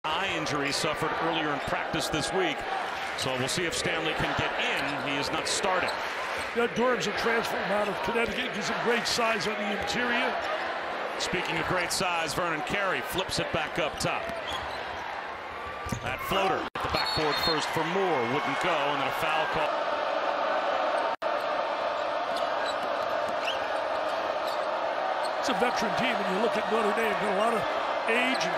eye injury suffered earlier in practice this week. So we'll see if Stanley can get in. He is not starting. Durham's a transfer out of Connecticut. Gives him great size on the interior. Speaking of great size, Vernon Carey flips it back up top. That floater at the backboard first for Moore. Wouldn't go, and then a foul call. It's a veteran team, and you look at Notre Dame, got a lot of age and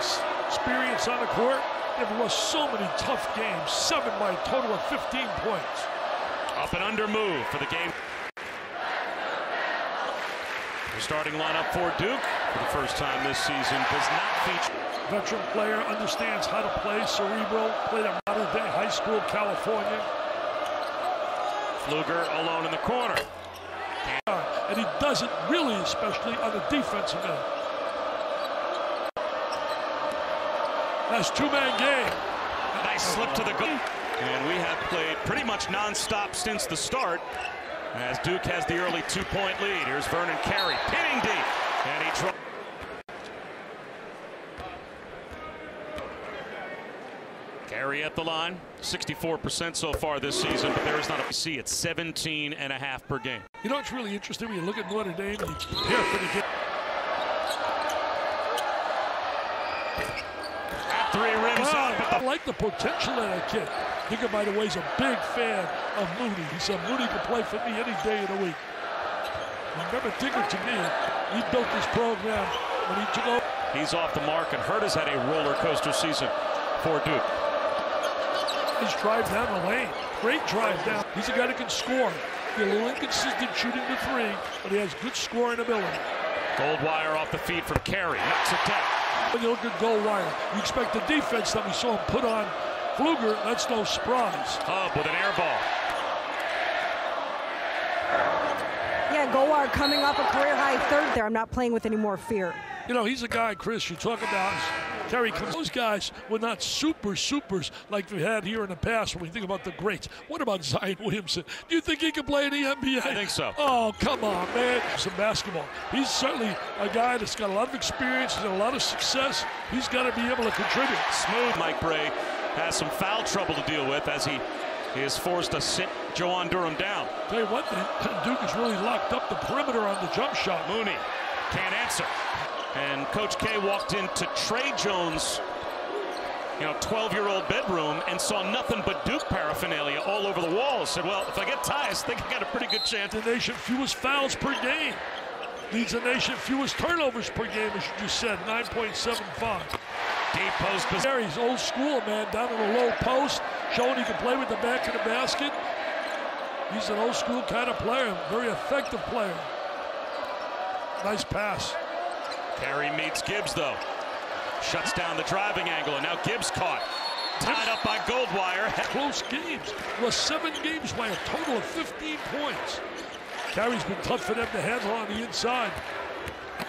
experience on the court. They've lost so many tough games, 7 by a total of 15 points. Up and under move for the game. The starting lineup for Duke for the first time this season does not feature. Veteran player, understands how to play, cerebral, played at Notre Dame High School, California. Pfluger alone in the corner. And he does it really, especially on the defensive end. Nice two-man game. Nice slip to the goal. And we have played pretty much non-stop since the start, as Duke has the early 2-point lead. Here's Vernon Carey, pinning deep, and he dropped. Carey at the line, 64% so far this season, but there is not a see at 17.5 per game. You know what's really interesting when you look at Notre Dame and you prepare for the game. At 3 rims up. I like the potential of that kid. Digger, by the way, is a big fan of Mooney. He said Mooney can play for me any day of the week. Remember, Digger, to me, he built this program when he took over. He's off the mark, and Hurt has had a roller coaster season for Duke. His drive down the lane, great drive down. He's a guy that can score. He's a little inconsistent shooting the 3, but he has good scoring ability. Goldwire off the feet from Carey, knocks it down. When you look at Goldwire, you expect the defense that we saw him put on Pfluger. That's no surprise. Hub with an air ball. Yeah, Goldwire coming off a career-high third there. I'm not playing with any more fear. You know, he's a guy, Chris, you talk about Carey. Those guys were not supers like we had here in the past when we think about the greats. What about Zion Williamson? Do you think he can play in the NBA? I think so. Oh, come on, man. Some basketball. He's certainly a guy that's got a lot of experience, he's got a lot of success. He's got to be able to contribute. Smooth. Mike Bray has some foul trouble to deal with as he is forced to sit Joan Durham down. Tell you what, Duke has really locked up the perimeter on the jump shot. Mooney can't answer. And Coach K walked into Trey Jones' 12-year-old bedroom and saw nothing but Duke paraphernalia all over the walls. Said, well, if I get Tyus, I think I got a pretty good chance. The nation fewest fouls per game. Leads the nation fewest turnovers per game, as you just said, 9.75. Deep post position. Carey's old school, man, down in the low post, showing he can play with the back of the basket. He's an old school kind of player, very effective player. Nice pass. Carey meets Gibbs, though. Shuts down the driving angle, and now Gibbs caught. Tied up by Goldwire. Close games. Lost 7 games by a total of 15 points. Carey's been tough for them to handle on the inside.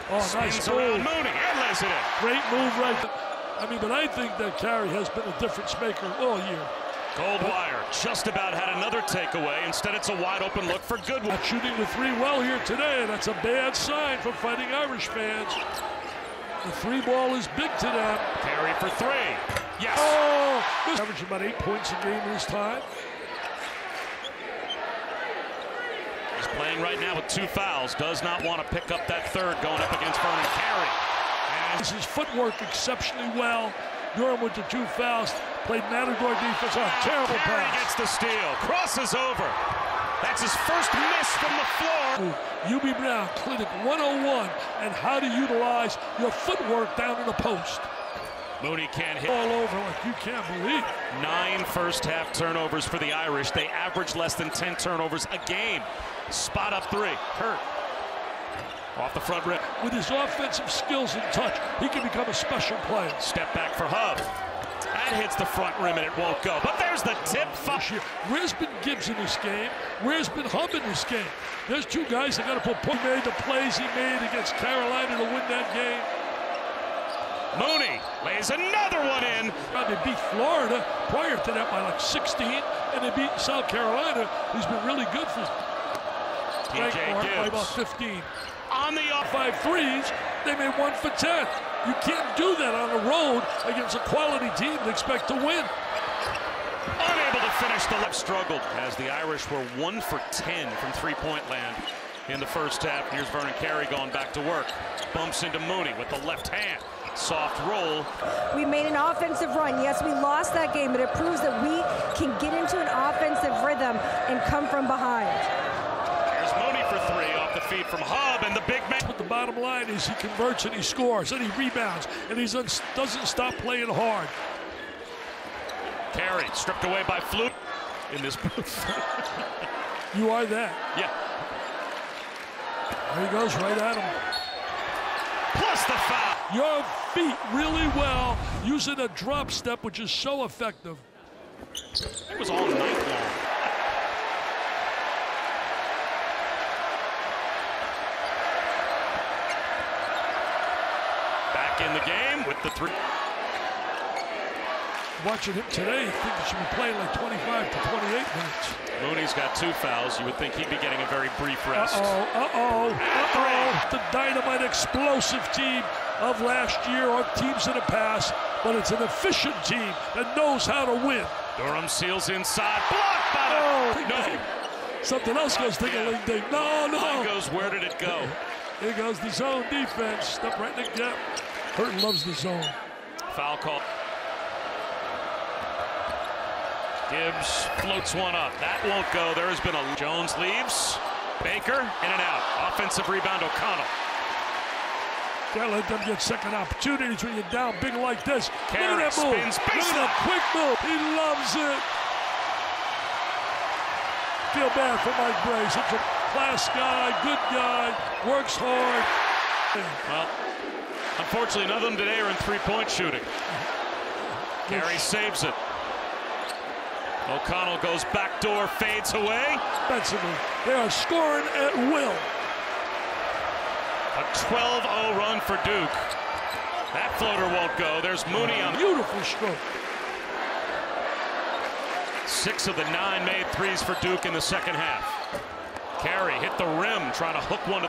Oh, nice move. Around Mooney and lays it in. Great move right there. I mean, but I think that Carey has been a difference maker all year. Goldwire just about had another takeaway. Instead, it's a wide-open look for Goodwin. Not shooting the 3 well here today. That's a bad sign for Fighting Irish fans. The 3 ball is big to them. Carey for 3. Yes. Oh, averaging about 8 points a game this time. He's playing right now with 2 fouls. Does not want to pick up that 3rd going up against Vernon Carey. And his footwork exceptionally well. Durham with the 2 fouls. Played Matador defense. Oh, terrible Carey pass. gets the steal. Crosses over. That's his first miss from the floor. UB Brown, Clinic 101, and how to utilize your footwork down in the post. Mooney can't hit. All over like you can't believe. 9 first-half turnovers for the Irish. They average less than 10 turnovers a game. Spot up 3. Hurt. Off the front rim. With his offensive skills and touch, he can become a special player. Step back for Hub. That hits the front rim and it won't go. But there's the tip. Where's been Gibbs in this game? Where's been Hub in this game? There's 2 guys that got to put. He made the plays he made against Carolina to win that game. Mooney lays another one in. They beat Florida prior to that by like 16, and they beat South Carolina, who's been really good for TJ Gibbs by about 15. On the 5 threes, they made 1 for 10. You can't do that on the road against a quality team and expect to win. Unable to finish the left. Struggled as the Irish were 1 for 10 from three-point land in the first half. Here's Vernon Carey going back to work. Bumps into Mooney with the left hand. Soft roll. We made an offensive run. Yes, we lost that game, but it proves that we can get into an offensive rhythm and come from behind. Here's Mooney for three off the feed from Hub, and the big man. But the bottom line is he converts and he scores and he rebounds and he doesn't stop playing hard. Carey stripped away by Flute in this booth. You are that. Yeah. There he goes right at him. Plus the foul. Your feet really well using a drop step, which is so effective. It was all night long. Back in the game with the three. Watching him today, I think he should be playing like 25 to 28 minutes. Mooney's got 2 fouls. You would think he'd be getting a very brief rest. The dynamite explosive team of last year or teams in the past, but it's an efficient team that knows how to win. Durham seals inside. Blocked by the... No. Something else goes ding-a-ling-ding. No. Line goes, where did it go? Here goes the zone defense. Step right in the gap. Burton loves the zone. Foul call. Gibbs floats one up. That won't go. There has been a... Jones leaves. Baker in and out. Offensive rebound, O'Connell. Can't let them get second opportunities when you're down big like this. Carey Look at that move. spins. Look at that quick move. He loves it. Feel bad for Mike Bray. Such a class guy, good guy, works hard. Well, unfortunately, none of them today are in three-point shooting. Carey saves it. O'Connell goes backdoor, fades away. Defensively, they are scoring at will. A 12-0 run for Duke. That floater won't go. There's Mooney on. Beautiful stroke. 6 of the 9 made threes for Duke in the second half. Carey hit the rim, trying to hook one.